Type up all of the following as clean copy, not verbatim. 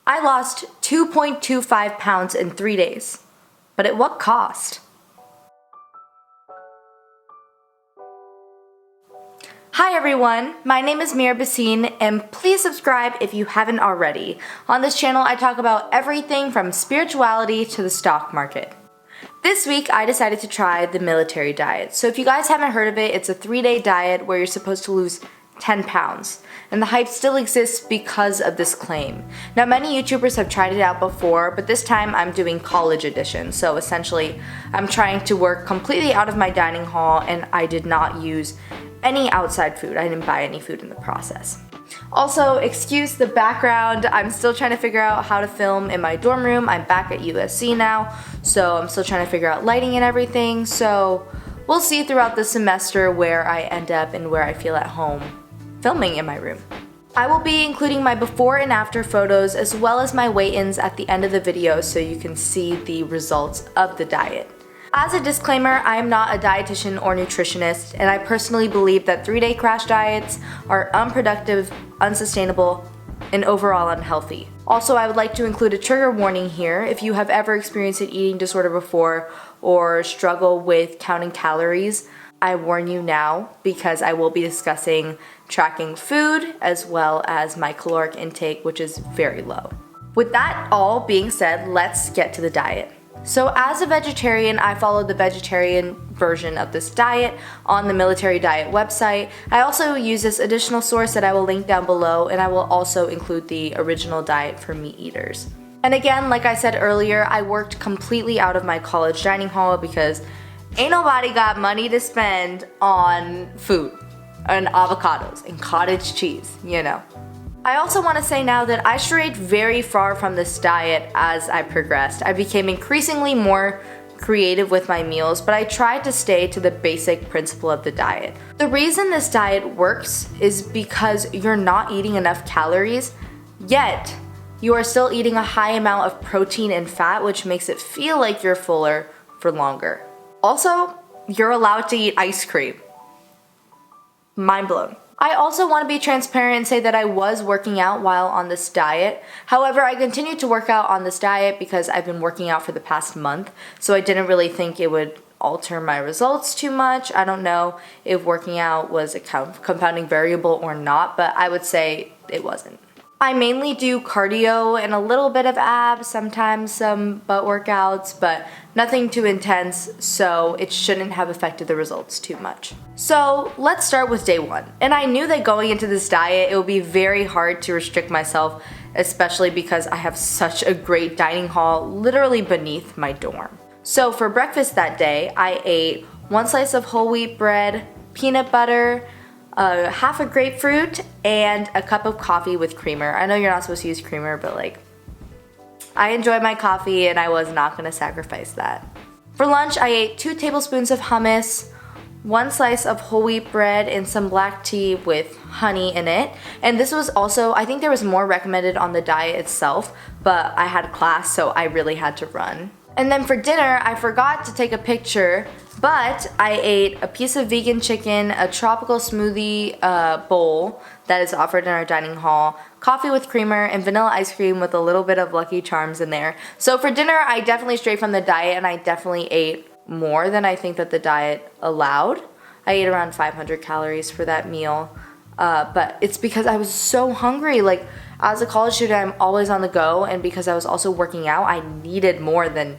I lost 2.25 pounds in 3 days. But at what cost? Hi everyone, my name is Mira Basine, and please subscribe if you haven't already. On this channel I talk about everything from spirituality to the stock market. This week I decided to try the military diet. So if you guys haven't heard of it, it's a 3-day diet where you're supposed to lose 10 pounds. And the hype still exists because of this claim. Now many YouTubers have tried it out before, but this time I'm doing college edition. So essentially I'm trying to work completely out of my dining hall, and I did not use any outside food. I didn't buy any food in the process. Also, excuse the background. I'm still trying to figure out how to film in my dorm room. I'm back at USC now, so I'm still trying to figure out lighting and everything. So we'll see throughout the semester where I end up and where I feel at home filming in my room. I will be including my before and after photos as well as my weigh-ins at the end of the video so you can see the results of the diet. As a disclaimer, I am not a dietitian or nutritionist, and I personally believe that 3-day crash diets are unproductive, unsustainable, and overall unhealthy. Also, I would like to include a trigger warning here. If you have ever experienced an eating disorder before or struggle with counting calories, I warn you now because I will be discussing tracking food as well as my caloric intake, which is very low. With that all being said, let's get to the diet. So as a vegetarian, I followed the vegetarian version of this diet on the military diet website. I also use this additional source that I will link down below, and I will also include the original diet for meat eaters. And again, like I said earlier, I worked completely out of my college dining hall because ain't nobody got money to spend on food and avocados and cottage cheese, you know. I also want to say now that I strayed very far from this diet as I progressed. I became increasingly more creative with my meals, but I tried to stay to the basic principle of the diet. The reason this diet works is because you're not eating enough calories, yet you are still eating a high amount of protein and fat, which makes it feel like you're fuller for longer. Also, you're allowed to eat ice cream. Mind blown. I also want to be transparent and say that I was working out while on this diet. However, I continued to work out on this diet because I've been working out for the past month, so I didn't really think it would alter my results too much. I don't know if working out was a compounding variable or not, but I would say it wasn't. I mainly do cardio and a little bit of abs, sometimes some butt workouts, but nothing too intense, so it shouldn't have affected the results too much. So let's start with day 1. And I knew that going into this diet, it would be very hard to restrict myself, especially because I have such a great dining hall literally beneath my dorm. So for breakfast that day, I ate 1 slice of whole wheat bread, peanut butter, half a grapefruit, and a cup of coffee with creamer. I know you're not supposed to use creamer, but like, I enjoy my coffee and I was not going to sacrifice that. For lunch, I ate 2 tablespoons of hummus, 1 slice of whole wheat bread, and some black tea with honey in it. And this was also, I think there was more recommended on the diet itself, but I had class, so I really had to run. And then for dinner, I forgot to take a picture, but I ate a piece of vegan chicken, a tropical smoothie bowl that is offered in our dining hall, coffee with creamer, and vanilla ice cream with a little bit of Lucky Charms in there. So for dinner, I definitely strayed from the diet, and I definitely ate more than I think that the diet allowed. I ate around 500 calories for that meal, but it's because I was so hungry. Like, as a college student, I'm always on the go, and because I was also working out, I needed more than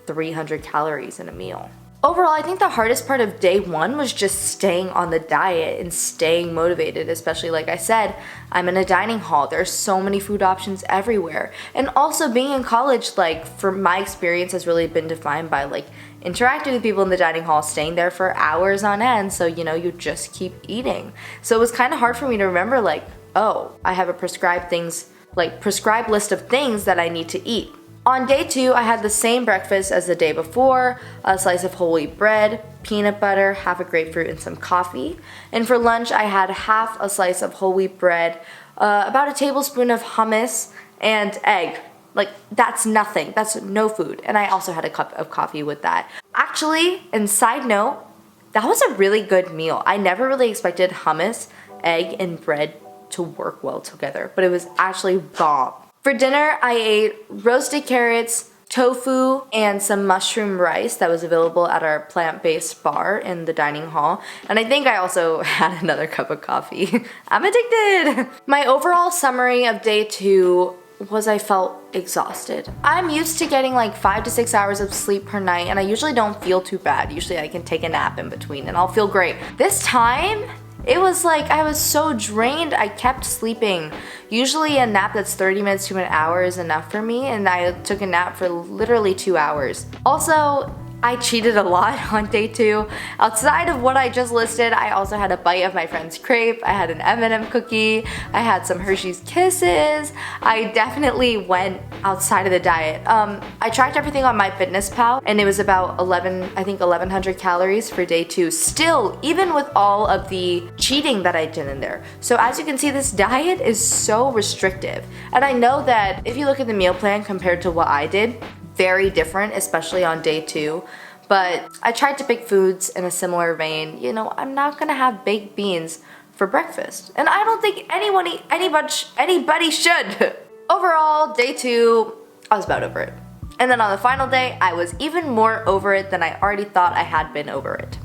300 calories in a meal. Overall, I think the hardest part of day 1 was just staying on the diet and staying motivated, especially like I said, I'm in a dining hall. There's so many food options everywhere. And also being in college, like, for my experience has really been defined by like interacting with people in the dining hall, staying there for hours on end, so you know, you just keep eating. So it was kind of hard for me to remember like, oh, I have a prescribed list of things that I need to eat. On day 2, I had the same breakfast as the day before, a slice of whole wheat bread, peanut butter, half a grapefruit, and some coffee. And for lunch, I had half a slice of whole wheat bread, about a tablespoon of hummus, and egg. Like, that's nothing. That's no food. And I also had a cup of coffee with that. Actually, and side note, that was a really good meal. I never really expected hummus, egg, and bread to work well together, but it was actually bomb. For dinner, I ate roasted carrots, tofu, and some mushroom rice that was available at our plant-based bar in the dining hall. And I think I also had another cup of coffee. I'm addicted! My overall summary of day 2 was I felt exhausted. I'm used to getting like 5 to 6 hours of sleep per night, and I usually don't feel too bad. Usually I can take a nap in between and I'll feel great. This time, it was like I was so drained, I kept sleeping. Usually a nap that's 30 minutes to an hour is enough for me, and I took a nap for literally 2 hours. Also, I cheated a lot on day 2. Outside of what I just listed, I also had a bite of my friend's crepe, I had an M&M cookie, I had some Hershey's Kisses. I definitely went outside of the diet. I tracked everything on MyFitnessPal, and it was about 1100 calories for day 2. Still, even with all of the cheating that I did in there. So as you can see, this diet is so restrictive. And I know that if you look at the meal plan compared to what I did, very different, especially on day 2. But I tried to pick foods in a similar vein. You know, I'm not gonna have baked beans for breakfast. And I don't think anybody should. Overall, day 2, I was about over it. And then on the final day, I was even more over it than I already thought I had been over it.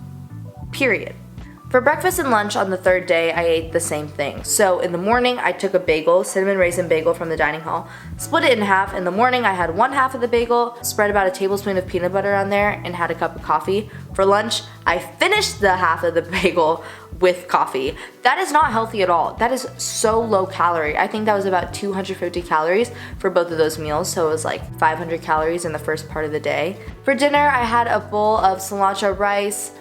Period. For breakfast and lunch on the 3rd day, I ate the same thing. So in the morning, I took a bagel, cinnamon raisin bagel from the dining hall, split it in half. In the morning, I had one half of the bagel, spread about a tablespoon of peanut butter on there, and had a cup of coffee. For lunch, I finished the half of the bagel with coffee. That is not healthy at all. That is so low calorie. I think that was about 250 calories for both of those meals, so it was like 500 calories in the first part of the day. For dinner, I had a bowl of cilantro rice,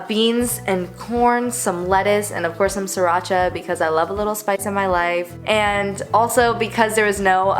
beans and corn, some lettuce, and of course some sriracha because I love a little spice in my life. And also because there was no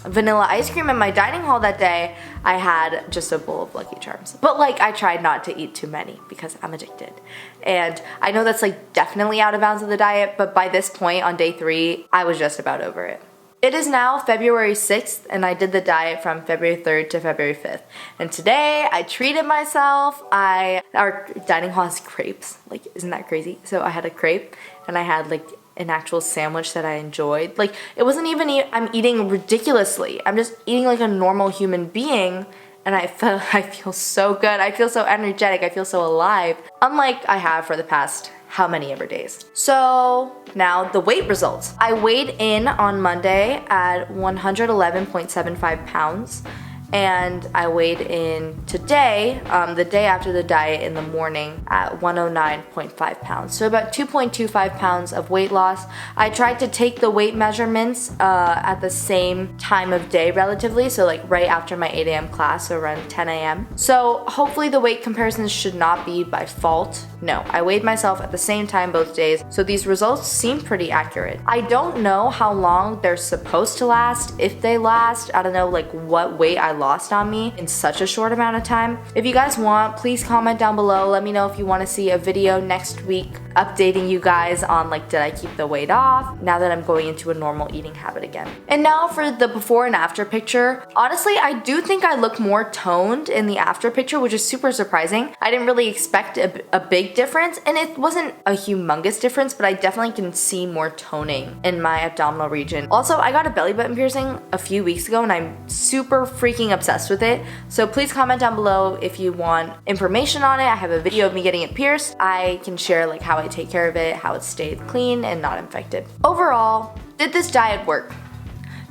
vanilla ice cream in my dining hall that day, I had just a bowl of Lucky Charms. But like, I tried not to eat too many because I'm addicted. And I know that's like definitely out of bounds of the diet, but by this point on day 3, I was just about over it. It is now February 6th, and I did the diet from February 3rd to February 5th. And today, I treated myself. Our dining hall has crepes. Like, isn't that crazy? So I had a crepe, and I had like an actual sandwich that I enjoyed. Like, it wasn't even, I'm eating ridiculously. I'm just eating like a normal human being, and I feel so good. I feel so energetic. I feel so alive. Unlike I have for the past how many ever days. So now the weight results. I weighed in on Monday at 111.75 pounds, and I weighed in today, the day after the diet in the morning, at 109.5 pounds. So about 2.25 pounds of weight loss. I tried to take the weight measurements at the same time of day relatively, so like right after my 8 a.m. class, so around 10 a.m. So hopefully the weight comparisons should not be by fault. No, I weighed myself at the same time both days, so these results seem pretty accurate. I don't know how long they're supposed to last, if they last. I don't know like what weight I lost on me in such a short amount of time. If you guys want, please comment down below. Let me know if you want to see a video next week updating you guys on like, did I keep the weight off now that I'm going into a normal eating habit again. And now for the before and after picture. Honestly, I do think I look more toned in the after picture, which is super surprising. I didn't really expect a big difference, and it wasn't a humongous difference, but I definitely can see more toning in my abdominal region. Also, I got a belly button piercing a few weeks ago, and I'm super freaking obsessed with it. So please comment down below if you want information on it. I have a video of me getting it pierced. I can share like how I take care of it, how it stayed clean and not infected. Overall, did this diet work?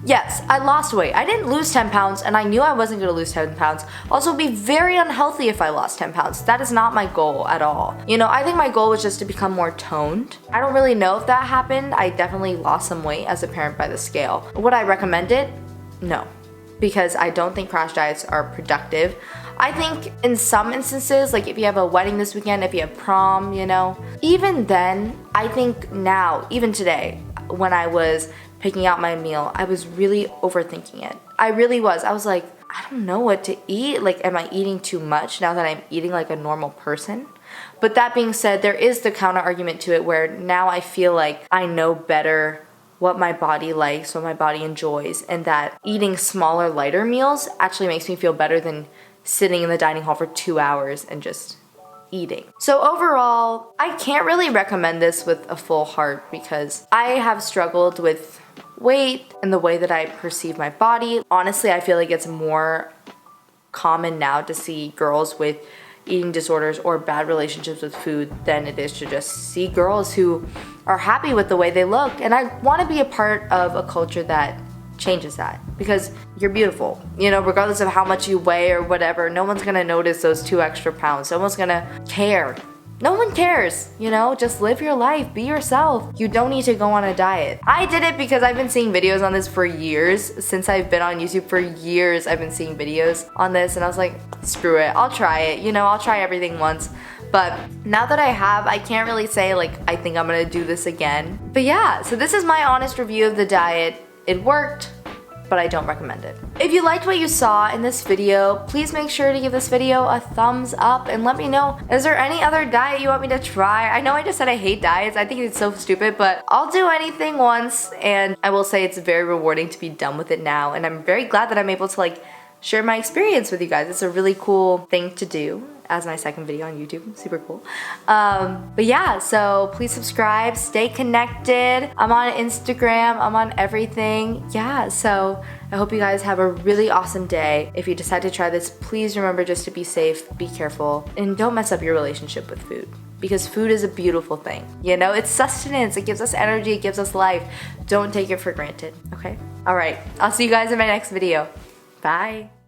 Yes, I lost weight. I didn't lose 10 pounds, and I knew I wasn't gonna lose 10 pounds. Also, it'd be very unhealthy if I lost 10 pounds. That is not my goal at all. You know, I think my goal was just to become more toned. I don't really know if that happened. I definitely lost some weight as apparent by the scale. Would I recommend it? No, because I don't think crash diets are productive. I think in some instances, like if you have a wedding this weekend, if you have prom, you know, even then, I think now, even today, when I was picking out my meal, I was really overthinking it. I really was. I was like, I don't know what to eat. Like, am I eating too much now that I'm eating like a normal person? But that being said, there is the counter argument to it where now I feel like I know better what my body likes, what my body enjoys, and that eating smaller, lighter meals actually makes me feel better than sitting in the dining hall for 2 hours and just eating. So overall, I can't really recommend this with a full heart because I have struggled with weight and the way that I perceive my body. Honestly, I feel like it's more common now to see girls with eating disorders or bad relationships with food than it is to just see girls who are happy with the way they look. And I want to be a part of a culture that changes that, because you're beautiful, you know, regardless of how much you weigh or whatever. No one's gonna notice those 2 extra pounds. No one's gonna care. No one cares, you know, just live your life, be yourself. You don't need to go on a diet. I did it because I've been seeing videos on this for years. Since I've been on YouTube for years, I've been seeing videos on this, and I was like, screw it, I'll try it, you know, I'll try everything once. But now that I have, I can't really say like, I think I'm gonna do this again. But yeah, so this is my honest review of the diet. It worked, but I don't recommend it. If you liked what you saw in this video, please make sure to give this video a thumbs up and let me know, is there any other diet you want me to try? I know I just said I hate diets, I think it's so stupid, but I'll do anything once, and I will say it's very rewarding to be done with it now, and I'm very glad that I'm able to like share my experience with you guys. It's a really cool thing to do as my second video on YouTube. Super cool. But yeah, so please subscribe, stay connected. I'm on Instagram, I'm on everything. Yeah, so I hope you guys have a really awesome day. If you decide to try this, please remember just to be safe, be careful, and don't mess up your relationship with food. Because food is a beautiful thing. You know, it's sustenance, it gives us energy, it gives us life. Don't take it for granted, okay? All right, I'll see you guys in my next video. Bye.